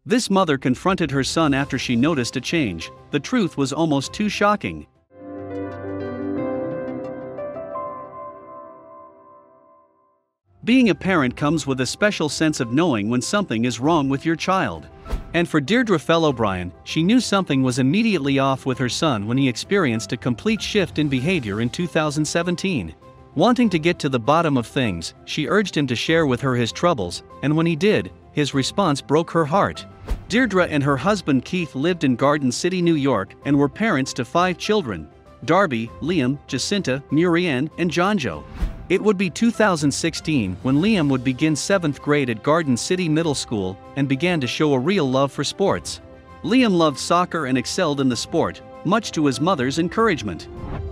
This mother confronted her son after she noticed a change. The truth was almost too shocking. Being a parent comes with a special sense of knowing when something is wrong with your child. And for Deirdre Fell O'Brien, she knew something was immediately off with her son when he experienced a complete shift in behavior in 2017. Wanting to get to the bottom of things, she urged him to share with her his troubles, and when he did, his response broke her heart. Deirdre and her husband Keith lived in Garden City, New York, and were parents to 5 children: Darby, Liam, Jacinta, Murianne, and Jonjo. It would be 2016 when Liam would begin 7th grade at Garden City Middle School and began to show a real love for sports. Liam loved soccer and excelled in the sport, much to his mother's encouragement.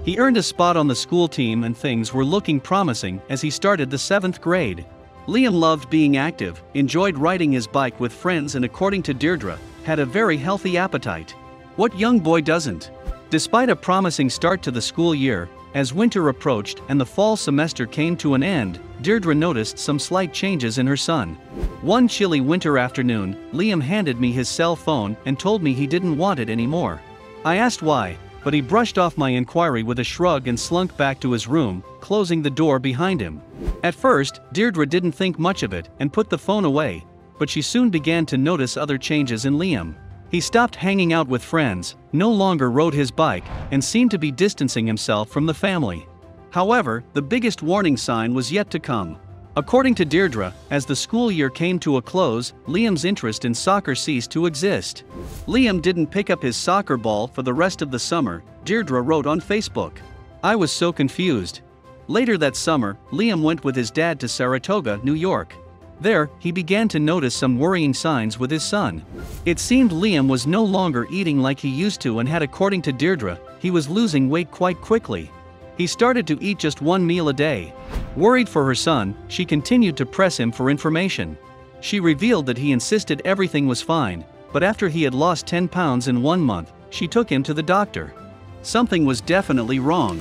He earned a spot on the school team and things were looking promising as he started the 7th grade. Liam loved being active, enjoyed riding his bike with friends, and according to Deirdre, had a very healthy appetite. What young boy doesn't? Despite a promising start to the school year, as winter approached and the fall semester came to an end, Deirdre noticed some slight changes in her son. One chilly winter afternoon, Liam handed me his cell phone and told me he didn't want it anymore. I asked why, but he brushed off my inquiry with a shrug and slunk back to his room, closing the door behind him. At first, Deirdre didn't think much of it and put the phone away, but she soon began to notice other changes in Liam. He stopped hanging out with friends, no longer rode his bike, and seemed to be distancing himself from the family. However, the biggest warning sign was yet to come. According to Deirdre, as the school year came to a close, Liam's interest in soccer ceased to exist. Liam didn't pick up his soccer ball for the rest of the summer, Deirdre wrote on Facebook. I was so confused. Later that summer, Liam went with his dad to Saratoga, New York. There, he began to notice some worrying signs with his son. It seemed Liam was no longer eating like he used to, and had, according to Deirdre, he was losing weight quite quickly. He started to eat just 1 meal a day. Worried for her son, she continued to press him for information. She revealed that he insisted everything was fine, but after he had lost 10 pounds in 1 month, she took him to the doctor. Something was definitely wrong.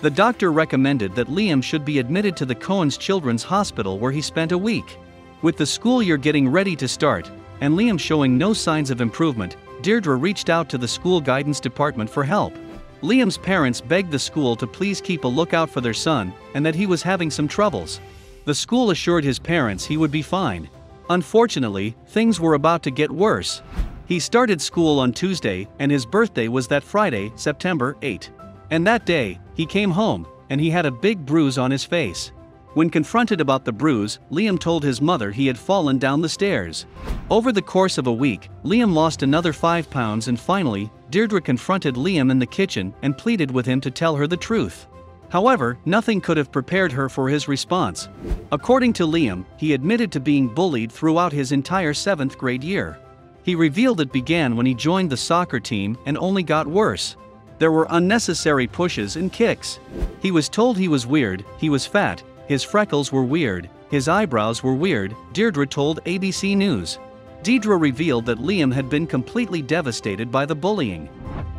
The doctor recommended that Liam should be admitted to the Cohen's Children's Hospital, where he spent a week. With the school year getting ready to start, and Liam showing no signs of improvement, Deirdre reached out to the school guidance department for help. Liam's parents begged the school to please keep a lookout for their son, and that he was having some troubles. The school assured his parents he would be fine. Unfortunately, things were about to get worse. He started school on Tuesday, and his birthday was that Friday, September 8. And that day, he came home, and he had a big bruise on his face. When confronted about the bruise, Liam told his mother he had fallen down the stairs. Over the course of a week, Liam lost another 5 pounds, and finally, Deirdre confronted Liam in the kitchen and pleaded with him to tell her the truth. However, nothing could have prepared her for his response. According to Liam, he admitted to being bullied throughout his entire 7th grade year. He revealed it began when he joined the soccer team and only got worse. There were unnecessary pushes and kicks. He was told he was weird, he was fat, his freckles were weird, his eyebrows were weird, Deirdre told ABC News. Deirdre revealed that Liam had been completely devastated by the bullying.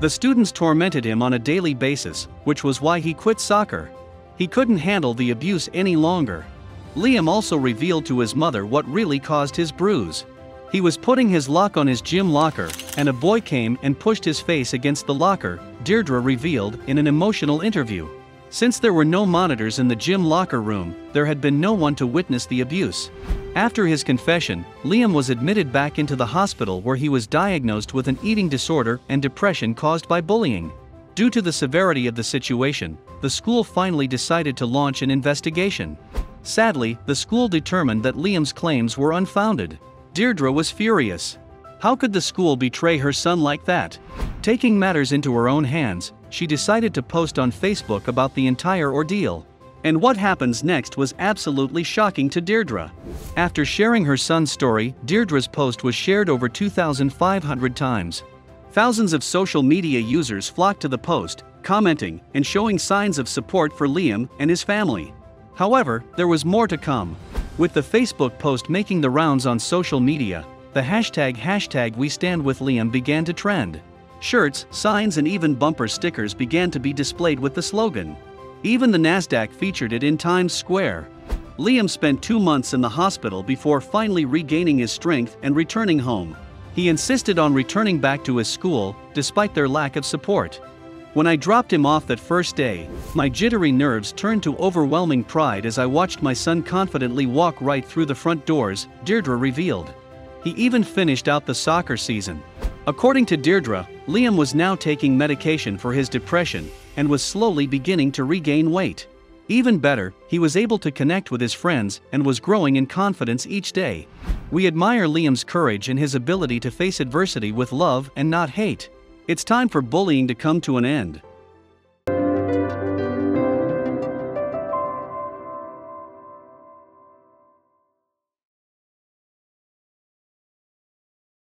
The students tormented him on a daily basis, which was why he quit soccer. He couldn't handle the abuse any longer. Liam also revealed to his mother what really caused his bruise. He was putting his lock on his gym locker, and a boy came and pushed his face against the locker, Deirdre revealed in an emotional interview. Since there were no monitors in the gym locker room, there had been no one to witness the abuse. After his confession, Liam was admitted back into the hospital, where he was diagnosed with an eating disorder and depression caused by bullying. Due to the severity of the situation, the school finally decided to launch an investigation. Sadly, the school determined that Liam's claims were unfounded. Deirdre was furious. How could the school betray her son like that? Taking matters into her own hands, she decided to post on Facebook about the entire ordeal. And what happens next was absolutely shocking to Deirdre. After sharing her son's story, Deirdre's post was shared over 2,500 times. Thousands of social media users flocked to the post, commenting and showing signs of support for Liam and his family. However, there was more to come. With the Facebook post making the rounds on social media, the hashtag #WeStandWithLiam began to trend. Shirts, signs, and even bumper stickers began to be displayed with the slogan. Even the NASDAQ featured it in Times Square. Liam spent 2 months in the hospital before finally regaining his strength and returning home. He insisted on returning back to his school, despite their lack of support. When I dropped him off that first day, my jittery nerves turned to overwhelming pride as I watched my son confidently walk right through the front doors, Deirdre revealed. He even finished out the soccer season. According to Deirdre, Liam was now taking medication for his depression and was slowly beginning to regain weight. Even better, he was able to connect with his friends and was growing in confidence each day. We admire Liam's courage and his ability to face adversity with love and not hate. It's time for bullying to come to an end.